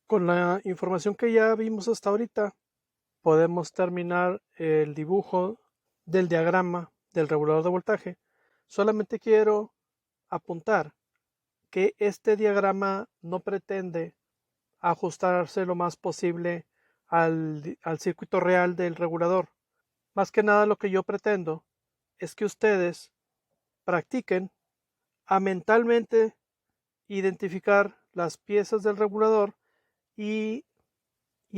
Con la información que ya vimos hasta ahorita, podemos terminar el dibujo del diagrama del regulador de voltaje. Solamente quiero apuntar que este diagrama no pretende ajustarse lo más posible al circuito real del regulador. Más que nada lo que yo pretendo es que ustedes practiquen a mentalmente identificar las piezas del regulador y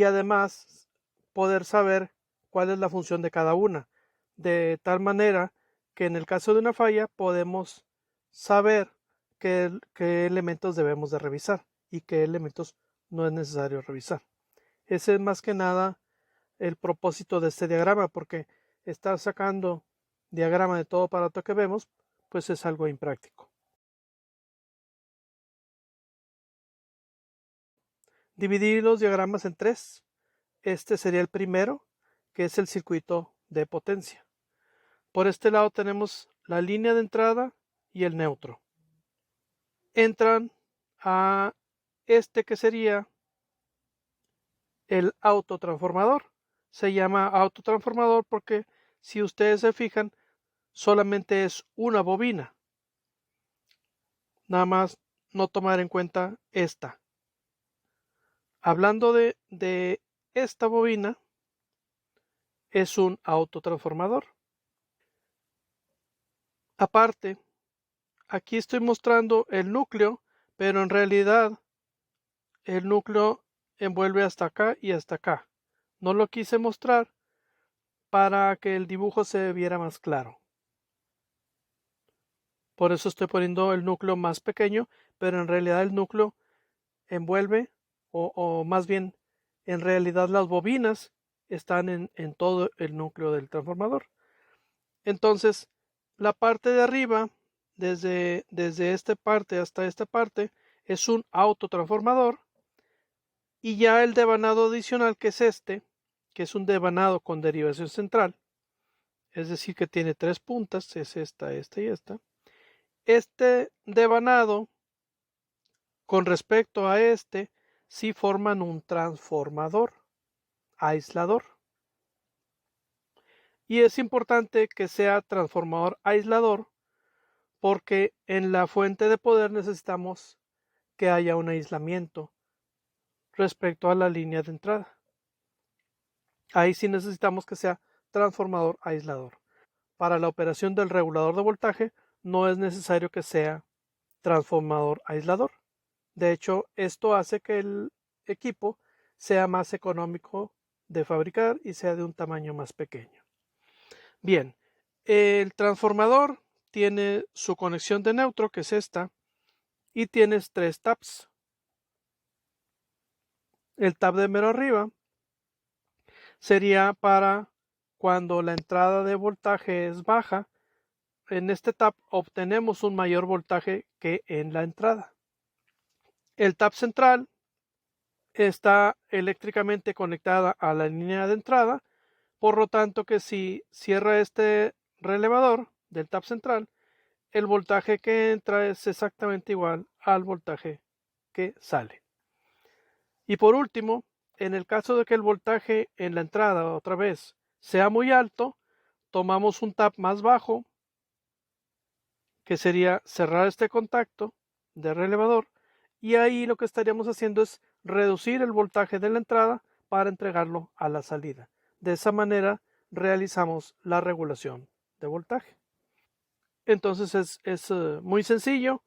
además poder saber cuál es la función de cada una, de tal manera que en el caso de una falla podemos saber qué elementos debemos de revisar y qué elementos no es necesario revisar. Ese es más que nada el propósito de este diagrama, porque estar sacando diagrama de todo aparato que vemos, pues es algo impráctico. Dividir los diagramas en tres. Este sería el primero, que es el circuito de potencia. Por este lado tenemos la línea de entrada y el neutro. Entran a este que sería el autotransformador. Se llama autotransformador porque si ustedes se fijan, solamente es una bobina. Nada más no tomar en cuenta esta. Hablando de esta bobina, es un autotransformador. Aparte, aquí estoy mostrando el núcleo, pero en realidad el núcleo envuelve hasta acá y hasta acá. No lo quise mostrar para que el dibujo se viera más claro. Por eso estoy poniendo el núcleo más pequeño, pero en realidad el núcleo envuelve, o más bien, en realidad las bobinas están en todo el núcleo del transformador. Entonces, la parte de arriba, desde esta parte hasta esta parte, es un autotransformador. Y ya el devanado adicional, que es este, que es un devanado con derivación central, es decir, que tiene tres puntas, es esta, esta y esta. Este devanado, con respecto a este, sí forman un transformador aislador. Y es importante que sea transformador aislador porque en la fuente de poder necesitamos que haya un aislamiento respecto a la línea de entrada. Ahí sí necesitamos que sea transformador aislador. Para la operación del regulador de voltaje no es necesario que sea transformador aislador. De hecho, esto hace que el equipo sea más económico de fabricar y sea de un tamaño más pequeño. Bien, el transformador tiene su conexión de neutro, que es esta, y tienes tres taps. El tab de mero arriba sería para cuando la entrada de voltaje es baja. En este tab obtenemos un mayor voltaje que en la entrada. El tab central está eléctricamente conectada a la línea de entrada, por lo tanto que si cierra este relevador del tab central, el voltaje que entra es exactamente igual al voltaje que sale. Y por último, en el caso de que el voltaje en la entrada otra vez sea muy alto, tomamos un tab más bajo, que sería cerrar este contacto de relevador, y ahí lo que estaríamos haciendo es reducir el voltaje de la entrada para entregarlo a la salida. De esa manera realizamos la regulación de voltaje. Entonces es muy sencillo.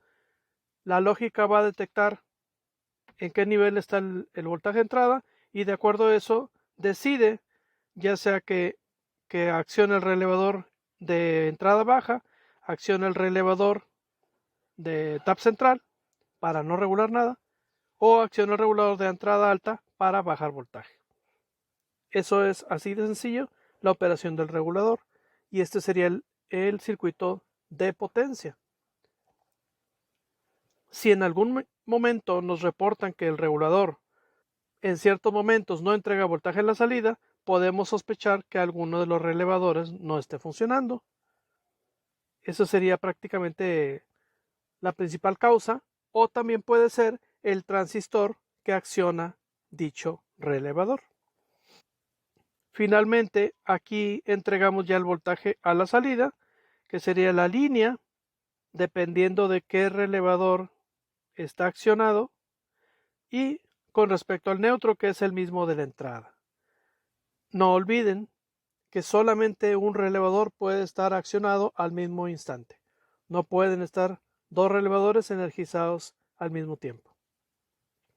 La lógica va a detectar en qué nivel está el voltaje de entrada y de acuerdo a eso decide ya sea que accione el relevador de entrada baja, accione el relevador de tab central para no regular nada, o acciona el regulador de entrada alta para bajar voltaje. Eso es así de sencillo la operación del regulador, y este sería el circuito de potencia. Si en algún momento nos reportan que el regulador en ciertos momentos no entrega voltaje en la salida, podemos sospechar que alguno de los relevadores no esté funcionando. Eso sería prácticamente la principal causa, o también puede ser el transistor que acciona dicho relevador. Finalmente, aquí entregamos ya el voltaje a la salida, que sería la línea, dependiendo de qué relevador está accionado, y con respecto al neutro, que es el mismo de la entrada. No olviden que solamente un relevador puede estar accionado al mismo instante. No pueden estar dos relevadores energizados al mismo tiempo.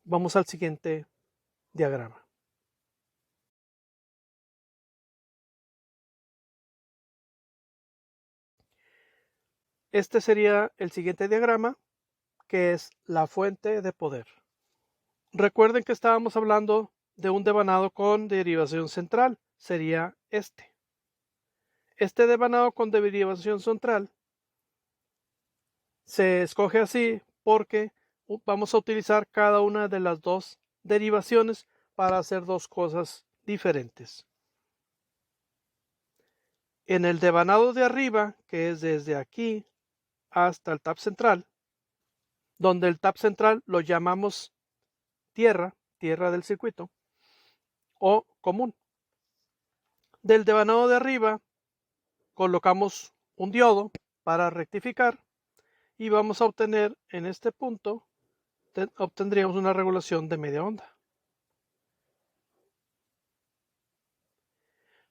Vamos al siguiente diagrama. Este sería el siguiente diagrama, que es la fuente de poder. Recuerden que estábamos hablando de un devanado con derivación central. Sería este. Este devanado con derivación central se escoge así porque vamos a utilizar cada una de las dos derivaciones para hacer dos cosas diferentes. En el devanado de arriba, que es desde aquí hasta el tap central, donde el tap central lo llamamos tierra del circuito o común. Del devanado de arriba colocamos un diodo para rectificar y vamos a obtener en este punto, obtendríamos una regulación de media onda.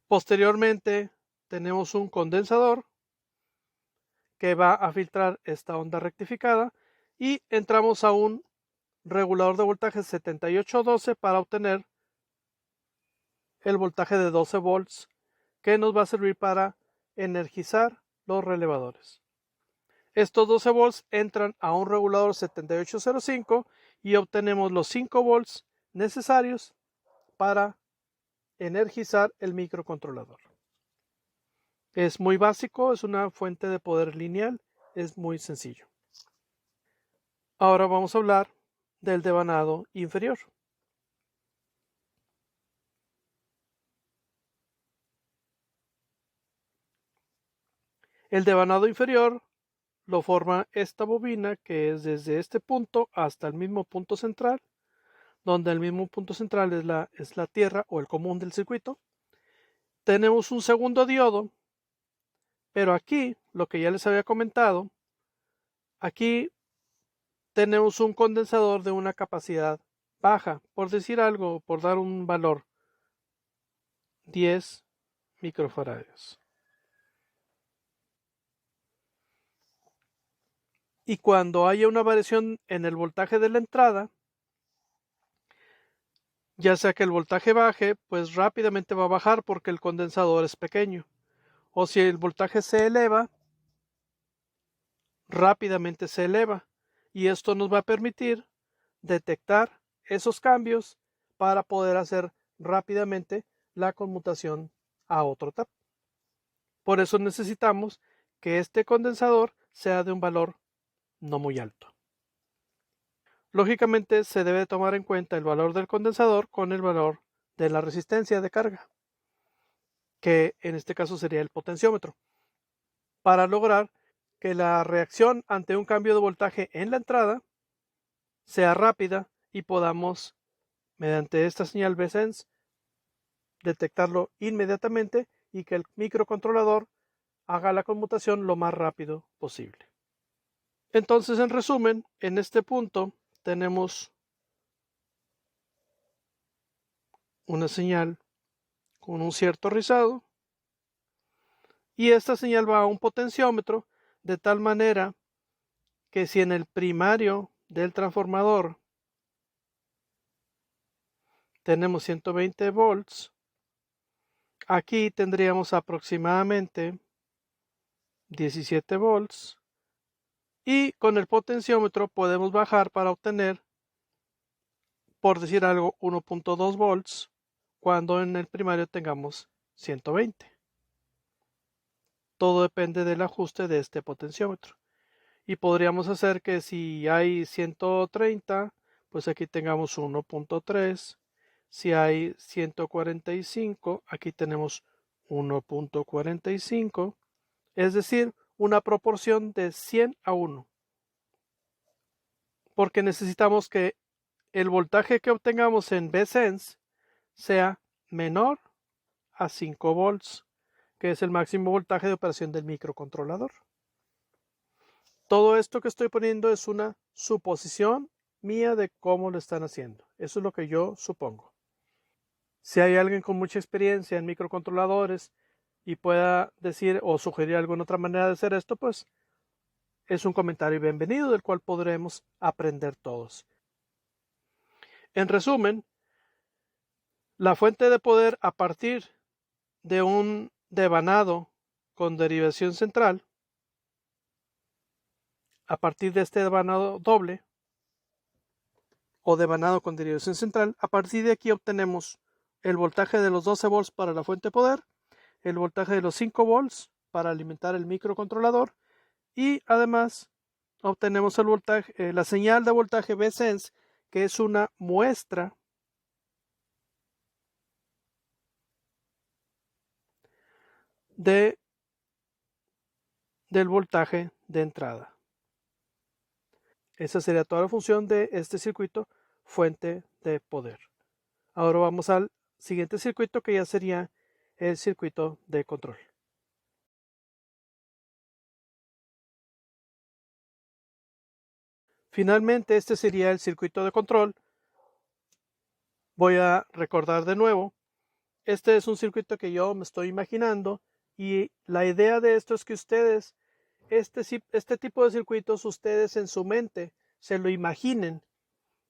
Posteriormente tenemos un condensador que va a filtrar esta onda rectificada y entramos a un regulador de voltaje 7812 para obtener el voltaje de 12 volts que nos va a servir para energizar los relevadores. Estos 12 volts entran a un regulador 7805 y obtenemos los 5 volts necesarios para energizar el microcontrolador. Es muy básico, es una fuente de poder lineal, es muy sencillo. Ahora vamos a hablar del devanado inferior. El devanado inferior lo forma esta bobina que es desde este punto hasta el mismo punto central, donde el mismo punto central es la tierra o el común del circuito. Tenemos un segundo diodo, pero aquí, lo que ya les había comentado, aquí tenemos un condensador de una capacidad baja, por decir algo, por dar un valor, 10 microfarads. Y cuando haya una variación en el voltaje de la entrada, ya sea que el voltaje baje, pues rápidamente va a bajar porque el condensador es pequeño. O si el voltaje se eleva, rápidamente se eleva. Y esto nos va a permitir detectar esos cambios para poder hacer rápidamente la conmutación a otro tap. Por eso necesitamos que este condensador sea de un valor no muy alto. Lógicamente se debe tomar en cuenta el valor del condensador con el valor de la resistencia de carga, que en este caso sería el potenciómetro, para lograr que la reacción ante un cambio de voltaje en la entrada sea rápida y podamos, mediante esta señal Vsense, detectarlo inmediatamente y que el microcontrolador haga la conmutación lo más rápido posible. Entonces, en resumen, en este punto tenemos una señal con un cierto rizado y esta señal va a un potenciómetro de tal manera que si en el primario del transformador tenemos 120 volts, aquí tendríamos aproximadamente 17 volts y con el potenciómetro podemos bajar para obtener, por decir algo, 1.2 volts cuando en el primario tengamos 120. Todo depende del ajuste de este potenciómetro. Y podríamos hacer que si hay 130, pues aquí tengamos 1.3. Si hay 145, aquí tenemos 1.45. Es decir, una proporción de 100 a 1. Porque necesitamos que el voltaje que obtengamos en VSense sea menor a 5 volts, que es el máximo voltaje de operación del microcontrolador. Todo esto que estoy poniendo es una suposición mía de cómo lo están haciendo. Eso es lo que yo supongo. Si hay alguien con mucha experiencia en microcontroladores y pueda decir o sugerir alguna otra manera de hacer esto, pues es un comentario bienvenido del cual podremos aprender todos. En resumen, la fuente de poder a partir de un devanado con derivación central, a partir de este devanado doble o devanado con derivación central, a partir de aquí obtenemos el voltaje de los 12 volts para la fuente de poder, el voltaje de los 5 volts para alimentar el microcontrolador y además obtenemos el voltaje, la señal de voltaje VSense, que es una muestra del voltaje de entrada. Esa sería toda la función de este circuito fuente de poder. Ahora vamos al siguiente circuito, que ya sería el circuito de control. Finalmente, este sería el circuito de control. Voy a recordar de nuevo. Este es un circuito que yo me estoy imaginando y la idea de esto es que ustedes, este tipo de circuitos, ustedes en su mente se lo imaginen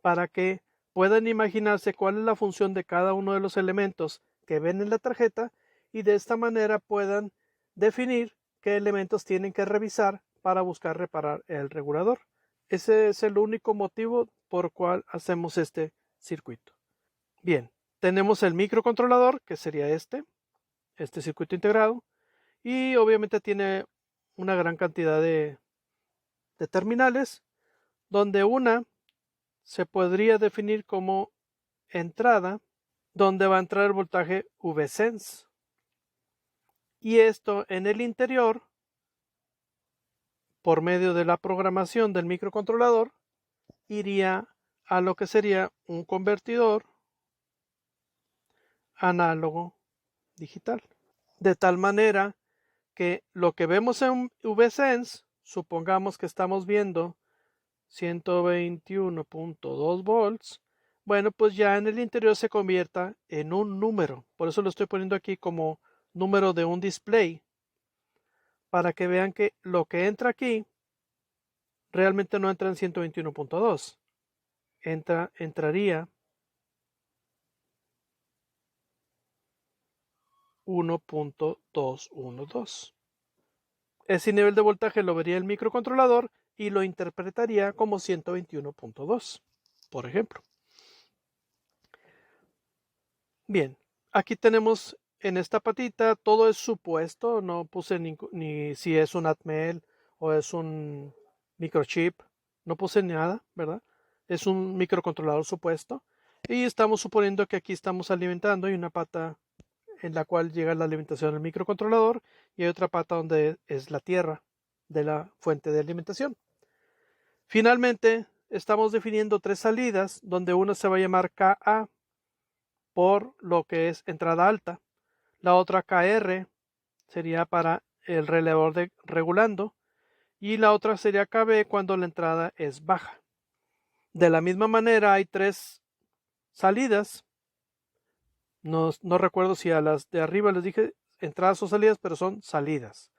para que puedan imaginarse cuál es la función de cada uno de los elementos que ven en la tarjeta y de esta manera puedan definir qué elementos tienen que revisar para buscar reparar el regulador. Ese es el único motivo por cual hacemos este circuito. Bien, tenemos el microcontrolador, que sería este circuito integrado, y obviamente tiene una gran cantidad de terminales, donde una se podría definir como entrada, donde va a entrar el voltaje VSense. Y esto en el interior, por medio de la programación del microcontrolador, iría a lo que sería un convertidor análogo digital. De tal manera que lo que vemos en VSense, supongamos que estamos viendo 121.2 volts, bueno, pues ya en el interior se convierta en un número. Por eso lo estoy poniendo aquí como número de un display, para que vean que lo que entra aquí realmente no entra en 121.2, entraría 1.212. Ese nivel de voltaje lo vería el microcontrolador y lo interpretaría como 121.2, por ejemplo. Bien, aquí tenemos en esta patita, todo es supuesto, no puse ni si es un Atmel o es un microchip, no puse nada, ¿verdad? Es un microcontrolador supuesto y estamos suponiendo que aquí estamos alimentando y una pata en la cual llega la alimentación del microcontrolador y hay otra pata donde es la tierra de la fuente de alimentación. Finalmente, estamos definiendo tres salidas, donde una se va a llamar KA por lo que es entrada alta, la otra KR sería para el relevador de regulando y la otra sería KB cuando la entrada es baja. De la misma manera hay tres salidas. No recuerdo si a las de arriba les dije entradas o salidas, pero son salidas.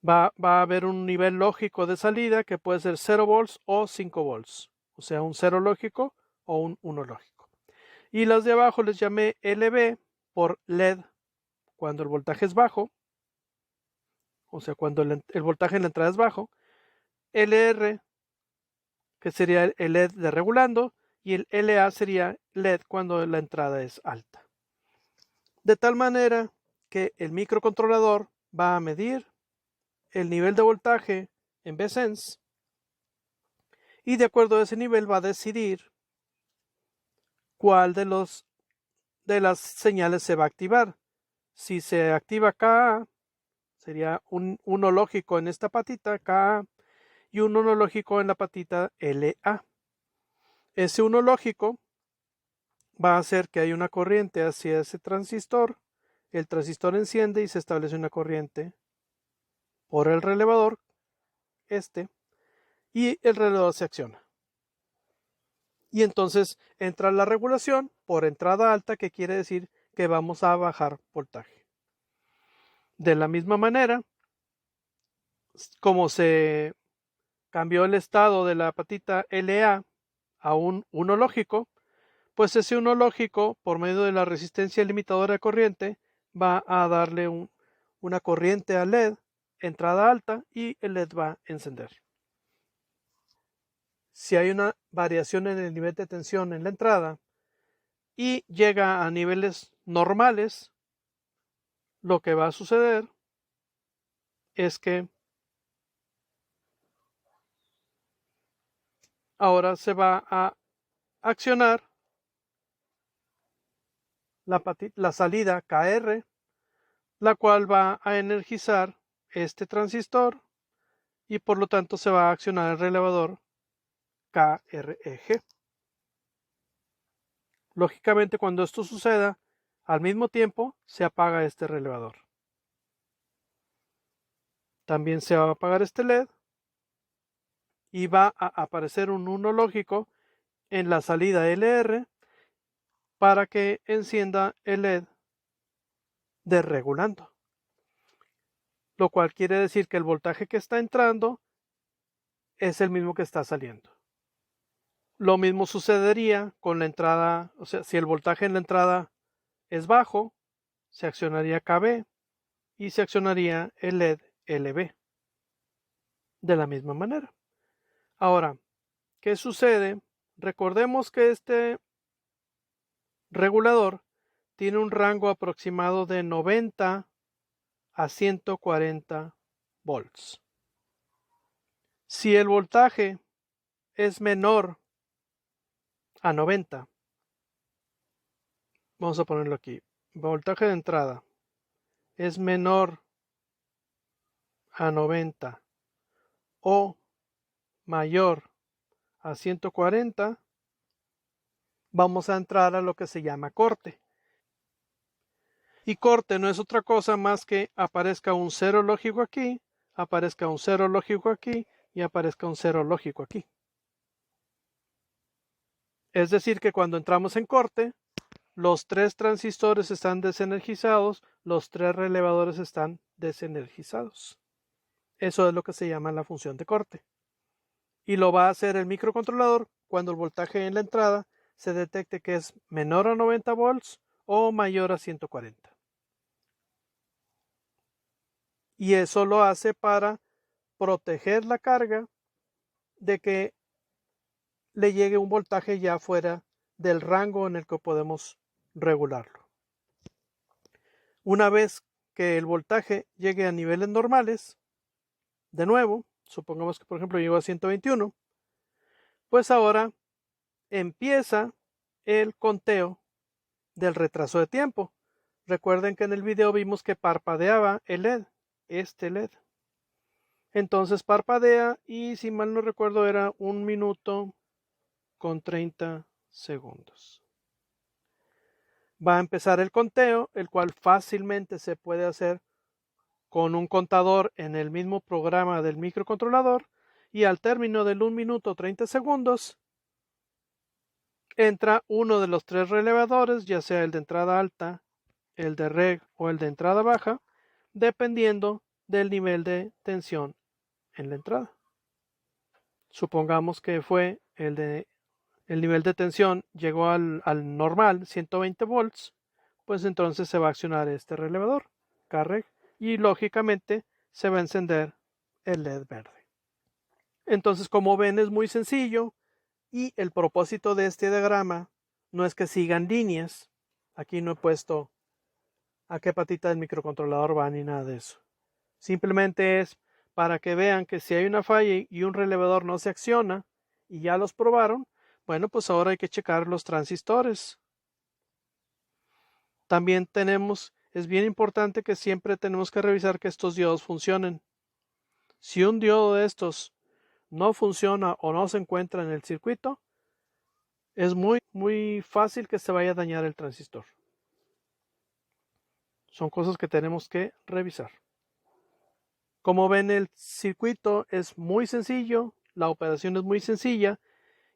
Va a haber un nivel lógico de salida que puede ser 0 volts o 5 volts. O sea, un 0 lógico o un 1 lógico. Y las de abajo les llamé LB por LED cuando el voltaje es bajo. O sea, cuando el voltaje en la entrada es bajo. LR, que sería el LED de regulando. Y el LA sería LED cuando la entrada es alta. De tal manera que el microcontrolador va a medir el nivel de voltaje en VSense y de acuerdo a ese nivel va a decidir cuál de las señales se va a activar. Si se activa KA, sería un 1 lógico en esta patita KA y un 1 lógico en la patita LA. Ese 1 lógico va a hacer que haya una corriente hacia ese transistor. El transistor enciende y se establece una corriente por el relevador, y el relevador se acciona. Y entonces entra la regulación por entrada alta, que quiere decir que vamos a bajar voltaje. De la misma manera, como se cambió el estado de la patita LA a un 1 lógico, pues ese 1 lógico, por medio de la resistencia limitadora de corriente, va a darle una corriente al LED, entrada alta, y el LED va a encender. Si hay una variación en el nivel de tensión en la entrada y llega a niveles normales, lo que va a suceder es que ahora se va a accionar la salida KR, la cual va a energizar este transistor y por lo tanto se va a accionar el relevador KREG. Lógicamente, cuando esto suceda, al mismo tiempo se apaga este relevador. También se va a apagar este LED y va a aparecer un 1 lógico en la salida LR para que encienda el LED desregulando, lo cual quiere decir que el voltaje que está entrando es el mismo que está saliendo. Lo mismo sucedería con la entrada, o sea, si el voltaje en la entrada es bajo, se accionaría KB y se accionaría el LED LB de la misma manera. Ahora, ¿qué sucede? Recordemos que este regulador tiene un rango aproximado de 90 a 140 volts. Si el voltaje es menor a 90, vamos a ponerlo aquí, voltaje de entrada es menor a 90 o mayor a 140, vamos a entrar a lo que se llama corte. Y corte no es otra cosa más que aparezca un 0 lógico aquí, aparezca un 0 lógico aquí y aparezca un 0 lógico aquí. Es decir, que cuando entramos en corte, los 3 transistores están desenergizados, los 3 relevadores están desenergizados. Eso es lo que se llama la función de corte. Y lo va a hacer el microcontrolador cuando el voltaje en la entrada se detecte que es menor a 90 volts o mayor a 140. Y eso lo hace para proteger la carga de que le llegue un voltaje ya fuera del rango en el que podemos regularlo. Una vez que el voltaje llegue a niveles normales, de nuevo, supongamos que por ejemplo llegó a 121, pues ahora empieza el conteo del retraso de tiempo. Recuerden que en el video vimos que parpadeaba el LED, este LED. Entonces parpadea y si mal no recuerdo era 1 minuto con 30 segundos. Va a empezar el conteo, el cual fácilmente se puede hacer con un contador en el mismo programa del microcontrolador, y al término del 1 minuto 30 segundos entra uno de los 3 relevadores, ya sea el de entrada alta, el de reg o el de entrada baja, dependiendo del nivel de tensión en la entrada. Supongamos que fue el nivel de tensión llegó al normal, 120 volts, pues entonces se va a accionar este relevador, KREG, y lógicamente se va a encender el LED verde. Entonces, como ven, es muy sencillo y el propósito de este diagrama no es que sigan líneas. Aquí no he puesto a qué patita del microcontrolador va ni nada de eso. Simplemente es para que vean que si hay una falla y un relevador no se acciona y ya los probaron, bueno, pues ahora hay que checar los transistores. También es bien importante que siempre tenemos que revisar que estos diodos funcionen. Si un diodo de estos no funciona o no se encuentra en el circuito, es muy fácil que se vaya a dañar el transistor. Son cosas que tenemos que revisar. Como ven, el circuito es muy sencillo, la operación es muy sencilla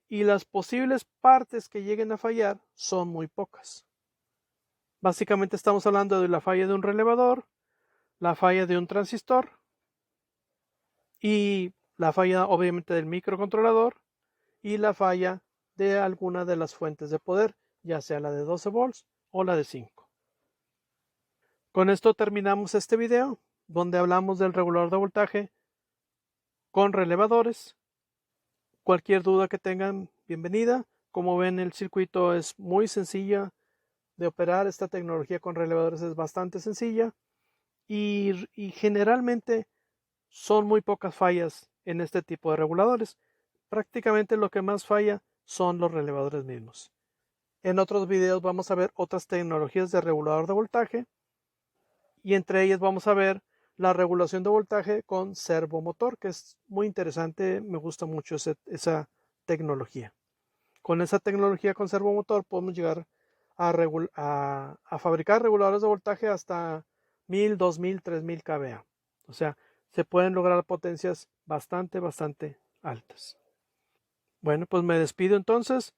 y las posibles partes que lleguen a fallar son muy pocas. Básicamente estamos hablando de la falla de un relevador, la falla de un transistor y la falla obviamente del microcontrolador y la falla de alguna de las fuentes de poder, ya sea la de 12 volts o la de 5. Con esto terminamos este video donde hablamos del regulador de voltaje con relevadores. Cualquier duda que tengan, bienvenida. Como ven, el circuito es muy sencilla de operar. Esta tecnología con relevadores es bastante sencilla y generalmente son muy pocas fallas en este tipo de reguladores. Prácticamente lo que más falla son los relevadores mismos. En otros videos vamos a ver otras tecnologías de regulador de voltaje y entre ellas vamos a ver la regulación de voltaje con servomotor, que es muy interesante. Me gusta mucho esa tecnología. Con esa tecnología con servomotor podemos llegar a fabricar reguladores de voltaje hasta 1000, 2000, 3000 kVA. O sea, se pueden lograr potencias bastante altas. Bueno, pues me despido entonces.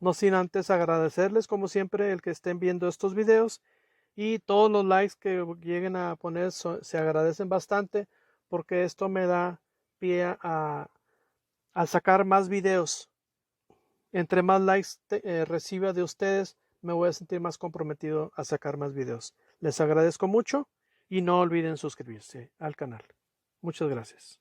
No sin antes agradecerles como siempre el que estén viendo estos videos y todos los likes que lleguen a poner se agradecen bastante porque esto me da pie a sacar más videos. Entre más likes reciba de ustedes, me voy a sentir más comprometido a sacar más videos. Les agradezco mucho y no olviden suscribirse al canal. Muchas gracias.